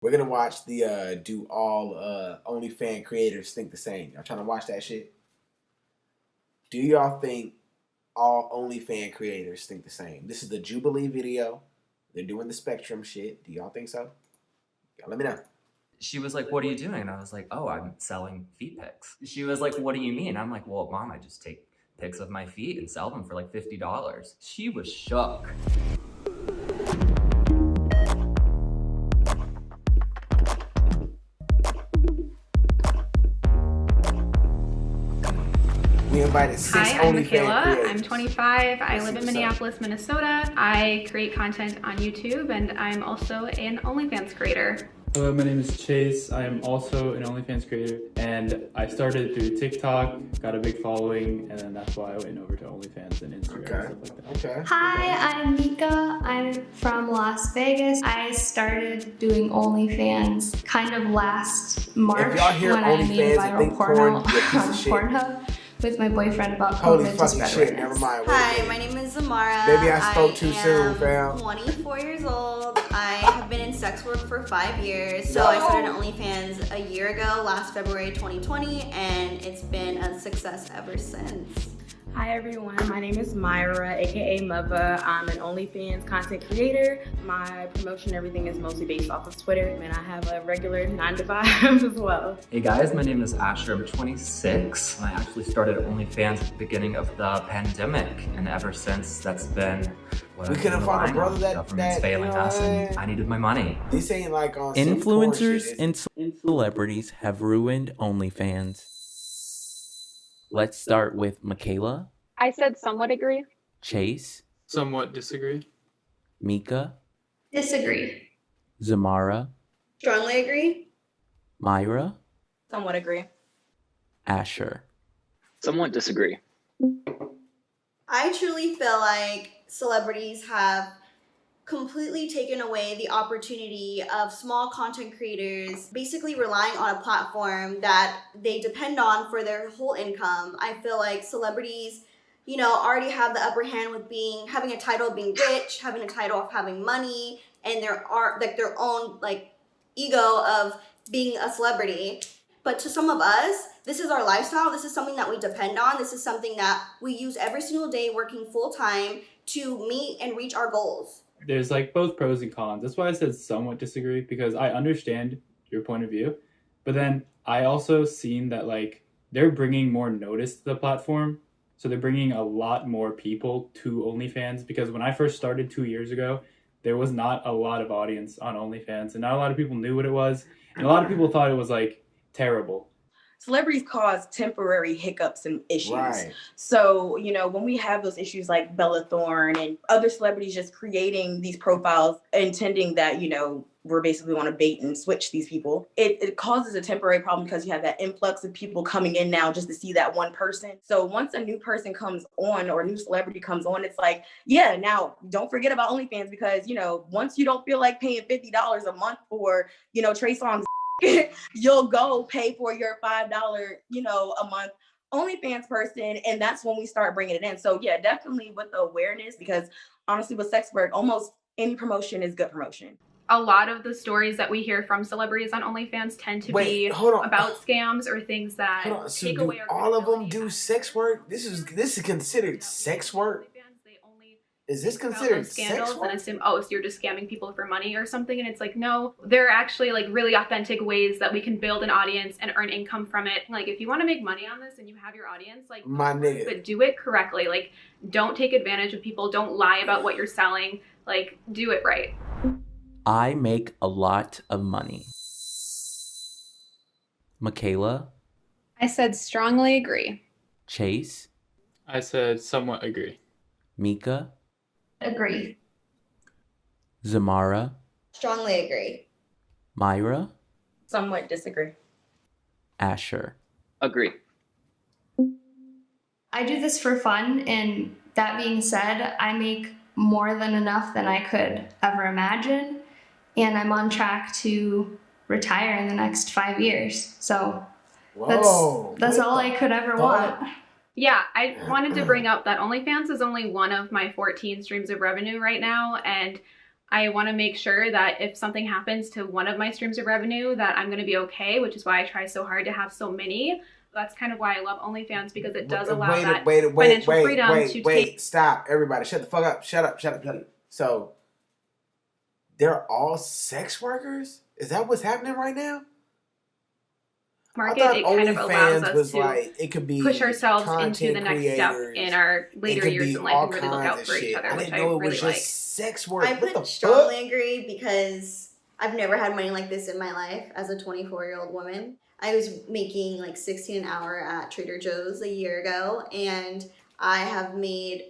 We're gonna watch the do all OnlyFans creators think the same. Y'all trying to watch that shit? Do y'all think all OnlyFans creators think the same? This is the Jubilee video. They're doing the Spectrum shit. Do y'all think so? Y'all let me know. She was like, "What are you doing?" And I was like, "Oh, I'm selling feet pics." She was like, "What do you mean?" I'm like, "Well, Mom, I just take pics of my feet and sell them for like $50. She was shook. We invited six Hi, I'm OnlyFans Michaela. creators. I'm 25. I live in Minneapolis, Minnesota. I create content on YouTube, and I'm also an OnlyFans creator. Hello, my name is Chase. I am also an OnlyFans creator, and I started through TikTok, got a big following, and then that's why I went over to OnlyFans and Instagram and stuff like that. Okay. Hi, I'm Mika. I'm from Las Vegas. I started doing OnlyFans kind of last March when I made viral porno on Pornhub with my boyfriend about Holy COVID fucking shit, never mind. Hi, my name is Zamara. Maybe I spoke too soon, fam. I'm 24 years old. I have been in sex work for 5 years. So I started OnlyFans a year ago, last February 2020, and it's been a success ever since. Hi everyone, my name is Myra, aka Mava. I'm an OnlyFans content creator. My promotion, everything is mostly based off of Twitter, and I have a regular 9-to-5 as well. Hey guys, my name is Asher. I'm 26. I actually started OnlyFans at the beginning of the pandemic, and ever since that's been what We I've couldn't been find a relying brother on. that Government's you failing know us, what I and mean? I needed my money. This ain't like on some Influencers porn shit. and celebrities have ruined OnlyFans. Let's start with Michaela, I said somewhat agree. Chase, Somewhat disagree. Mika, Disagree. Zamara, Strongly agree. Myra, Somewhat agree. Asher. Somewhat disagree. I truly feel like celebrities have completely taken away the opportunity of small content creators basically relying on a platform that they depend on for their whole income. I feel like celebrities, already have the upper hand with having a title of being rich, having a title of having money, and their own ego of being a celebrity. But to some of us, this is our lifestyle. This is something that we depend on. This is something that we use every single day working full time to meet and reach our goals. There's like both pros and cons. That's why I said somewhat disagree, because I understand your point of view, but then I also seen that like they're bringing more notice to the platform. So they're bringing a lot more people to OnlyFans, because when I first started 2 years ago, there was not a lot of audience on OnlyFans, and not a lot of people knew what it was, and a lot of people thought it was like terrible. Celebrities cause temporary hiccups and issues. Right. So, when we have those issues like Bella Thorne and other celebrities just creating these profiles intending that, we're basically want to bait and switch these people, it causes a temporary problem because you have that influx of people coming in now just to see that one person. So once a new person comes on or a new celebrity comes on, it's like, yeah, now don't forget about OnlyFans, because, once you don't feel like paying $50 a month for, Trey Songz, you'll go pay for your $5, a month OnlyFans person, and that's when we start bringing it in. So yeah, definitely with the awareness, because honestly with sex work, almost any promotion is good promotion. A lot of the stories that we hear from celebrities on OnlyFans tend to be about scams or things that take away our all of them credibility. do sex work? This is considered sex work? Is this considered scandals sex work? and assume, so you're just scamming people for money or something, and it's like, no, there are actually like really authentic ways that we can build an audience and earn income from it. Like if you want to make money on this and you have your audience, like my nigga, but do it correctly. Like don't take advantage of people, don't lie about what you're selling, like do it right. I make a lot of money. Michaela, I said strongly agree. Chase, I said somewhat agree. Mika, Agree. Zamara, Strongly agree. Myra, Somewhat disagree. Asher. Agree. I do this for fun, and that being said, I make more than enough than I could ever imagine, and I'm on track to retire in the next 5 years. So that's all I could ever want. Yeah, I wanted to bring up that OnlyFans is only one of my 14 streams of revenue right now, and I want to make sure that if something happens to one of my streams of revenue, that I'm going to be okay, which is why I try so hard to have so many. That's kind of why I love OnlyFans, because it does allow that financial freedom to take. Stop, everybody, shut the fuck up, shut up. So they're all sex workers? Is that what's happening right now? Market, it kind of allows us to like, it could be push ourselves into the next step in our later years in life and really look out for each other, which I really like. Sex work. I would strongly agree, because I've never had money like this in my life as a 24-year-old woman. I was making like $16 an hour at Trader Joe's a year ago, and I have made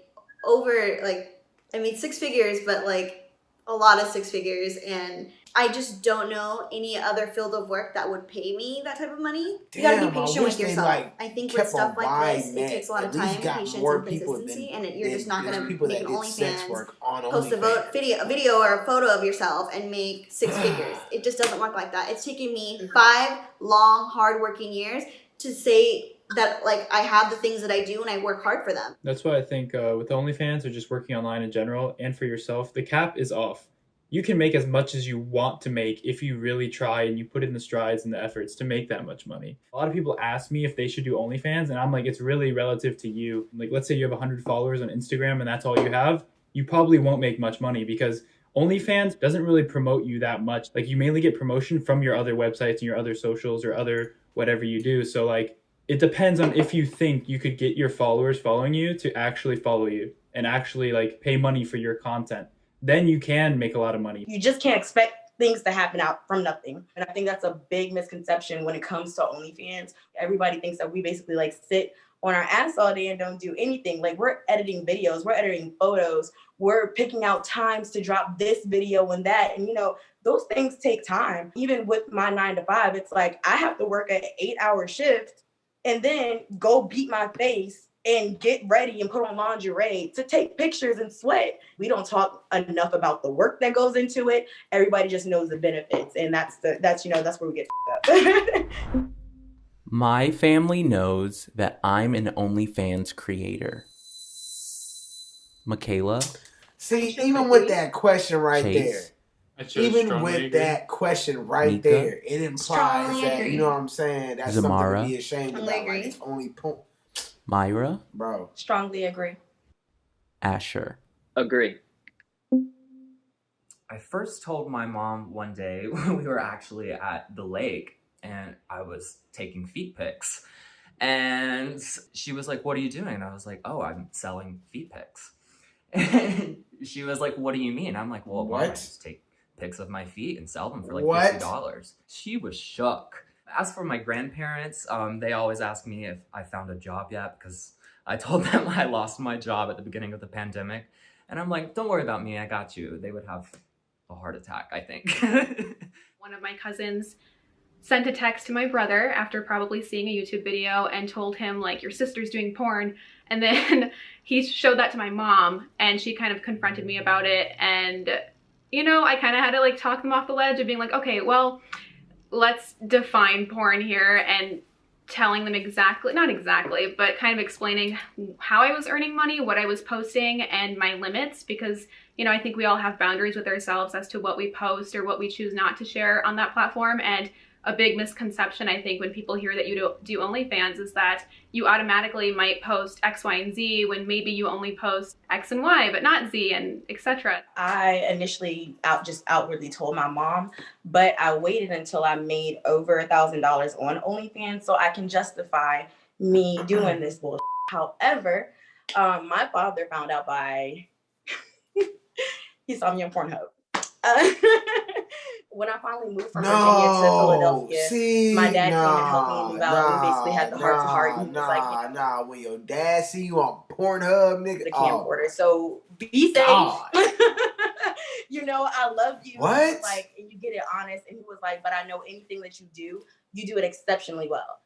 I made six figures, but like a lot of six figures, and I just don't know any other field of work that would pay me that type of money. You gotta be patient with yourself. I think with stuff like this, it takes a lot of time, patience, and consistency, and you're just not gonna make an OnlyFans, post a video or a photo of yourself and make six figures. It just doesn't work like that. It's taken me 5 long, hard-working years to say that like I have the things that I do and I work hard for them. That's why I think with OnlyFans or just working online in general and for yourself, the cap is off. You can make as much as you want to make if you really try and you put in the strides and the efforts to make that much money. A lot of people ask me if they should do OnlyFans, and I'm like, it's really relative to you. Like, let's say you have 100 followers on Instagram and that's all you have. You probably won't make much money because OnlyFans doesn't really promote you that much. Like, you mainly get promotion from your other websites and your other socials or other whatever you do. So like, it depends on if you think you could get your followers following you to actually follow you and actually like pay money for your content. Then you can make a lot of money. You just can't expect things to happen out from nothing. And I think that's a big misconception when it comes to OnlyFans. Everybody thinks that we basically like sit on our ass all day and don't do anything. Like, we're editing videos, we're editing photos, we're picking out times to drop this video and that. And those things take time. Even with my 9 to 5, it's like I have to work an 8-hour shift and then go beat my face and get ready and put on lingerie to take pictures and sweat. We don't talk enough about the work that goes into it. Everybody just knows the benefits, and that's where we get up. My family knows that I'm an OnlyFans creator. Michaela? See, even with that question right Chase? there, even with that question right Mika? there, it implies Strongly that, agree. you know what I'm saying, that's Zamara? something to be ashamed Strongly about. Like, agree. it's only Myra? bro. Strongly agree. Asher? Agree. I first told my mom one day when we were actually at the lake and I was taking feet pics. And she was like, "What are you doing?" And I was like, "Oh, I'm selling feet pics." And she was like, "What do you mean?" I'm like, "Well, Mom, I just take pics of my feet and sell them for like $50. She was shook. As for my grandparents, they always ask me if I found a job yet because I told them I lost my job at the beginning of the pandemic. And I'm like, "Don't worry about me, I got you." They would have a heart attack, I think. One of my cousins sent a text to my brother after probably seeing a YouTube video and told him, like, "Your sister's doing porn." And then he showed that to my mom and she kind of confronted me about it. And, I kind of had to like talk them off the ledge of being like, okay, well, let's define porn here, and telling them not exactly, but kind of explaining how I was earning money, what I was posting, and my limits, because, I think we all have boundaries with ourselves as to what we post or what we choose not to share on that platform. And a big misconception, I think, when people hear that you do OnlyFans is that you automatically might post X, Y, and Z when maybe you only post X and Y, but not Z, and etc. I initially outwardly told my mom, but I waited until I made over $1,000 on OnlyFans so I can justify me doing this bullshit. However, my father found out he saw me on Pornhub. When I finally moved from Virginia to Philadelphia, my dad came and helped me move out. We basically had the heart to heart. And he was like, when your dad see you on Pornhub, nigga, the camcorder. So be safe. I love you. What? Like, and you get it honest. And he was like, but I know anything that you do it exceptionally well.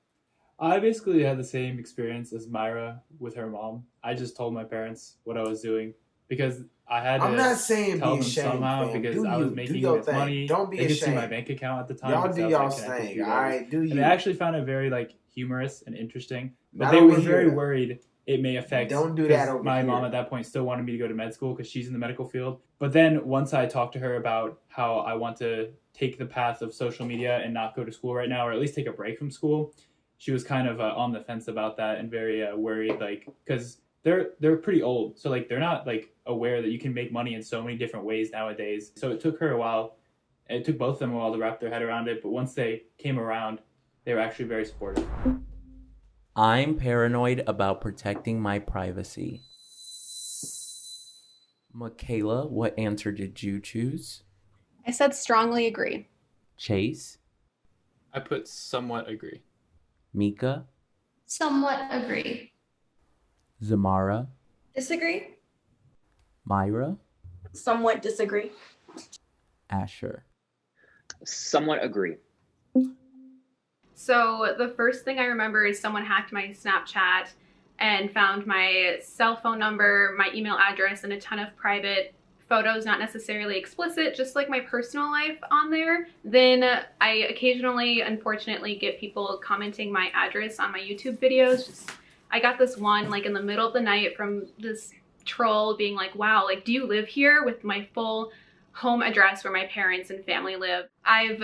I basically had the same experience as Myra with her mom. I just told my parents what I was doing because I had to not saying tell be them ashamed, somehow fam. because I was making this money. Don't be they ashamed. could see my bank account at the time. Y'all do y'all connected thing. to All right, do you? And they actually found it very humorous and interesting. But Not they were over very here. worried it may affect. Don't do that over my here. mom at that point still wanted me to go to med school because she's in the medical field. But then once I talked to her about how I want to take the path of social media and not go to school right now, or at least take a break from school, she was kind of on the fence about that and very worried, like, because they're pretty old, so like they're not like aware that you can make money in so many different ways nowadays. So it took her a while. It took both of them a while to wrap their head around it, but once they came around, they were actually very supportive. I'm paranoid about protecting my privacy. Michaela, what answer did you choose? I said strongly agree. Chase? I put somewhat agree. Mika? Somewhat agree. Zamara? Disagree. Myra? Somewhat disagree. Asher? Somewhat agree. So the first thing I remember is someone hacked my Snapchat and found my cell phone number, my email address, and a ton of private photos, not necessarily explicit, just like my personal life on there. Then I occasionally, unfortunately, get people commenting my address on my YouTube videos. I got this one like in the middle of the night from this troll being like, wow, like, do you live here, with my full home address where my parents and family live. I've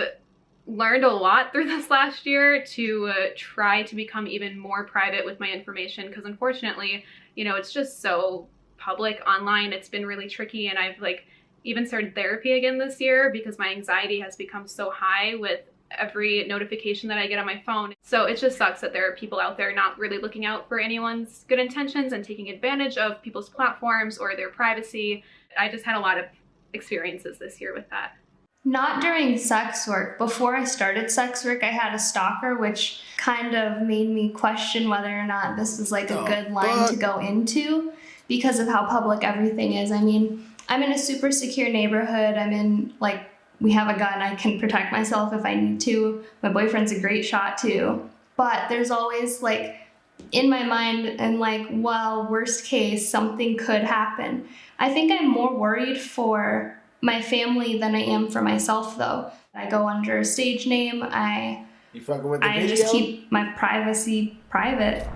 learned a lot through this last year to try to become even more private with my information, because unfortunately, you know, it's just so public online. It's been really tricky, and I've like even started therapy again this year because my anxiety has become so high with every notification that I get on my phone. So it just sucks that there are people out there not really looking out for anyone's good intentions and taking advantage of people's platforms or their privacy. I just had a lot of experiences this year with that. Not during sex work. Before I started sex work, I had a stalker, which kind of made me question whether or not this was like a good line to go into because of how public everything is. I mean, I'm in a super secure neighborhood. I'm in, like, we have a gun. I can protect myself if I need to. My boyfriend's a great shot too. But there's always like in my mind and like, well, worst case, something could happen. I think I'm more worried for my family than I am for myself though. I go under a stage name. You fucking with the I video? just keep my privacy private.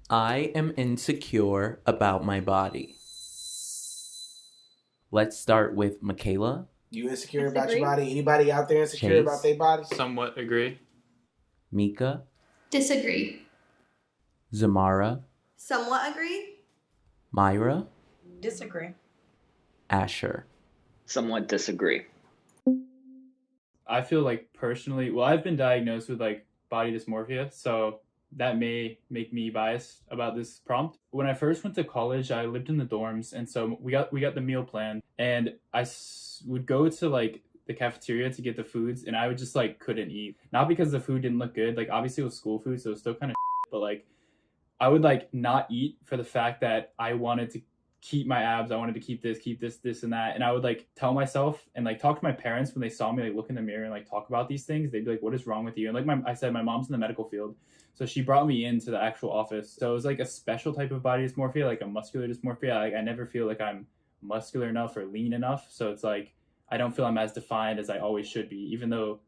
I am insecure about my body. Let's start with Michaela. You insecure about your body? Anybody out there insecure Chase. about their body? Somewhat agree. Mika. Disagree. Zamara. Somewhat agree. Myra. Disagree. Asher. Somewhat disagree. I feel like personally, well, I've been diagnosed with like body dysmorphia, so that may make me biased about this prompt. When I first went to college, I lived in the dorms, and so we got the meal plan, and I would go to like the cafeteria to get the foods, and I would just like couldn't eat. Not because the food didn't look good, like obviously it was school food, so it was still kind of but like I would like not eat for the fact that I wanted to keep my abs. I wanted to keep this and that. And I would like tell myself and like talk to my parents when they saw me like look in the mirror and like talk about these things. They'd be like, what is wrong with you? And like I said, my mom's in the medical field. So she brought me into the actual office. So it was like a special type of body dysmorphia, like a muscular dysmorphia. Like I never feel like I'm muscular enough or lean enough. So it's like, I don't feel I'm as defined as I always should be, even though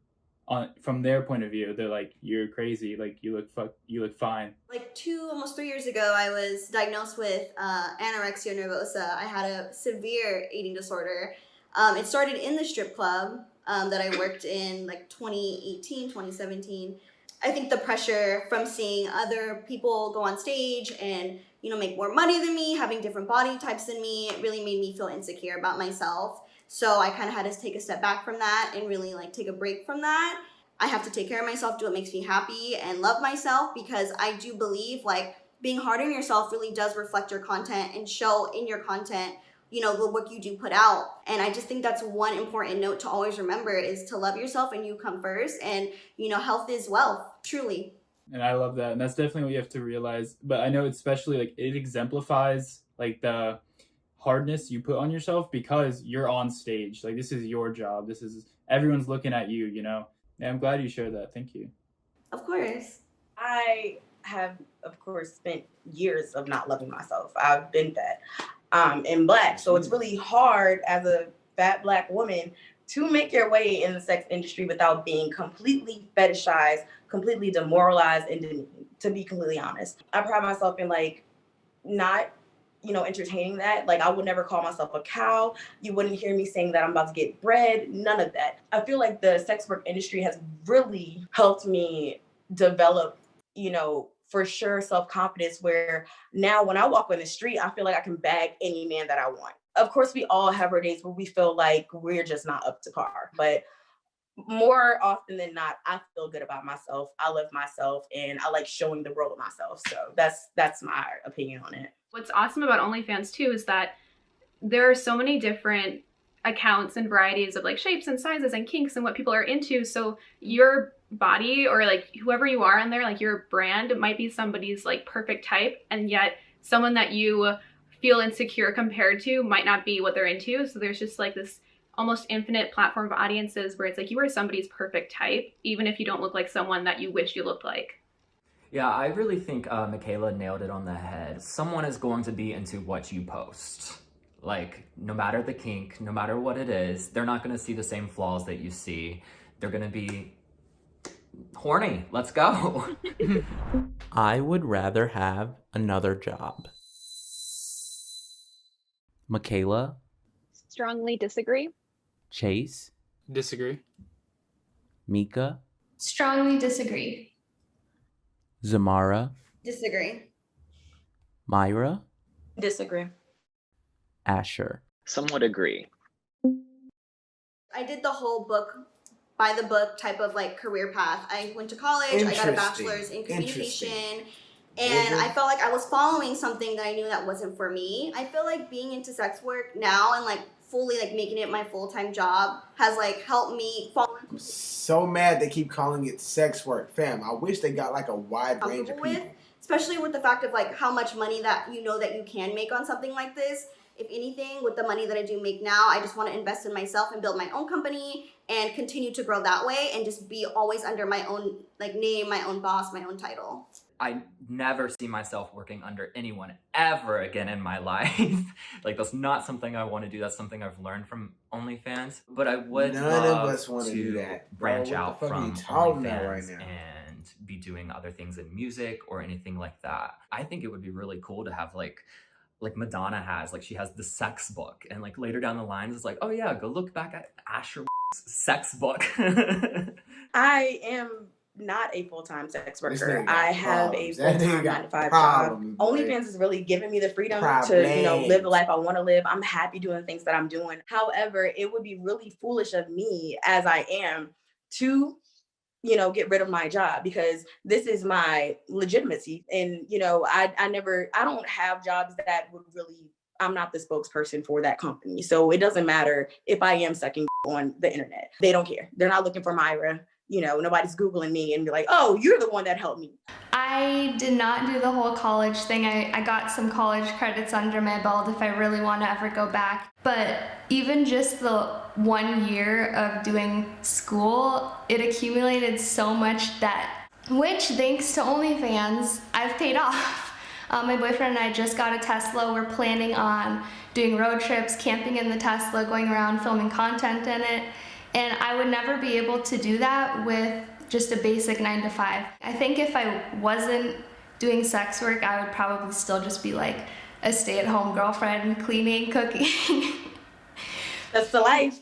from their point of view, they're like, you're crazy. Like you look fine. Like almost 3 years ago, I was diagnosed with anorexia nervosa. I had a severe eating disorder. It started in the strip club that I worked in like 2018, 2017. I think the pressure from seeing other people go on stage and, you know, make more money than me, having different body types than me, it really made me feel insecure about myself. So I kind of had to take a step back from that and really like take a break from that. I have to take care of myself, do what makes me happy, and love myself, because I do believe like being hard on yourself really does reflect your content and show in your content, you know, the work you do put out. And I just think that's one important note to always remember, is to love yourself and you come first. And, you know, health is wealth, truly. And I love that. And that's definitely what you have to realize. But I know especially like it exemplifies like the hardness you put on yourself because you're on stage. Like this is your job. This is everyone's looking at you, you know. And I'm glad you shared that. Thank you. Of course. I have, of course, spent years of not loving myself. I've been fat and Black. So it's really hard as a fat Black woman to make your way in the sex industry without being completely fetishized, completely demoralized, and to be completely honest. I pride myself in like not, entertaining that. Like, I would never call myself a cow. You wouldn't hear me saying that I'm about to get bread. None of that. I feel like the sex work industry has really helped me develop, for sure, self-confidence, where now when I walk on the street, I feel like I can bag any man that I want. Of course, we all have our days where we feel like we're just not up to par, but more often than not, I feel good about myself. I love myself, and I like showing the world of myself. So that's my opinion on it. What's awesome about OnlyFans too is that there are so many different accounts and varieties of like shapes and sizes and kinks and what people are into. So your body, or like whoever you are in there, like your brand might be somebody's like perfect type, and yet someone that you feel insecure compared to might not be what they're into. So there's just like this almost infinite platform of audiences where it's like you are somebody's perfect type, even if you don't look like someone that you wish you looked like. Yeah, I really think Michaela nailed it on the head. Someone is going to be into what you post. Like, no matter the kink, no matter what it is, they're not going to see the same flaws that you see. They're going to be horny. Let's go. I would rather have another job. Michaela? Strongly disagree. Chase? Disagree. Mika? Strongly disagree. Zamara? Disagree. Myra? Disagree. Asher? Somewhat agree. I did the whole book, by the book type of like career path. I went to college, I got a bachelor's in communication, and I felt like I was following something that I knew that wasn't for me. I feel like being into sex work now and like fully like making it my full-time job has like helped me fall I'm so mad they keep calling it sex work, fam. I wish they got like a wide range of people. Especially with the fact of like how much money that that you can make on something like this. If anything, with the money that I do make now, I just want to invest in myself and build my own company and continue to grow that way and just be always under my own like name, my own boss, my own title. I never see myself working under anyone ever again in my life. Like, that's not something I want to do. That's something I've learned from OnlyFans. But I would love to do that. branch Bro, out what the fuck are from you talking about OnlyFans right now? and be doing other things in music or anything like that. I think it would be really cool to have like Madonna has, like she has the sex book, and like later down the lines it's like, oh yeah, go look back at Asher sex book. I am not a full-time sex worker. I have a full-time 9-to-5 job. OnlyFans is really giving me the freedom to, live the life I want to live. I'm happy doing the things that I'm doing. However, it would be really foolish of me, as I am, to get rid of my job, because this is my legitimacy. And, I don't have jobs that would really, I'm not the spokesperson for that company. So it doesn't matter if I am sucking on the internet. They don't care. They're not looking for Myra. Nobody's Googling me and be like, oh, you're the one that helped me. I did not do the whole college thing. I got some college credits under my belt if I really want to ever go back. But even just the 1 year of doing school, it accumulated so much debt, which thanks to OnlyFans, I've paid off. My boyfriend and I just got a Tesla. We're planning on doing road trips, camping in the Tesla, going around filming content in it. And I would never be able to do that with just a basic 9-to-5. I think if I wasn't doing sex work, I would probably still just be like a stay-at-home girlfriend, cleaning, cooking. That's the life.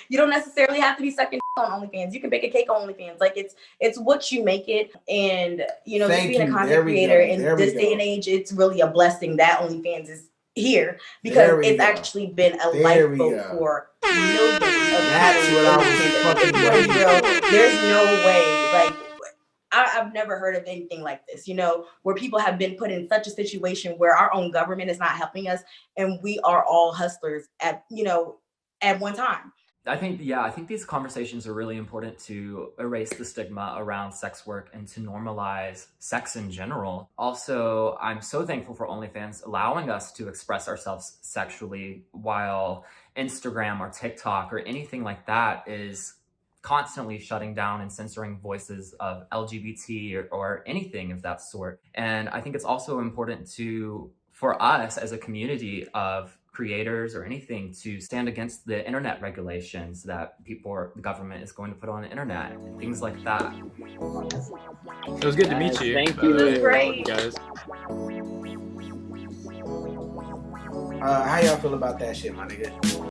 You don't necessarily have to be sucking on OnlyFans. You can bake a cake on OnlyFans. Like, it's what you make it. And, just being a content creator in this day and age, it's really a blessing that OnlyFans is here, because it's actually been a lifeboat for millions of There's no way, like, I've never heard of anything like this, where people have been put in such a situation where our own government is not helping us, and we are all hustlers at one time. I think these conversations are really important to erase the stigma around sex work and to normalize sex in general. Also, I'm so thankful for OnlyFans allowing us to express ourselves sexually, while Instagram or TikTok or anything like that is constantly shutting down and censoring voices of LGBT or anything of that sort. And I think it's also important for us as a community of creators or anything to stand against the internet regulations that the government is going to put on the internet and things like that. It was good to meet you. Thank by the way, you. Great. you guys. How y'all feel about that shit, my nigga?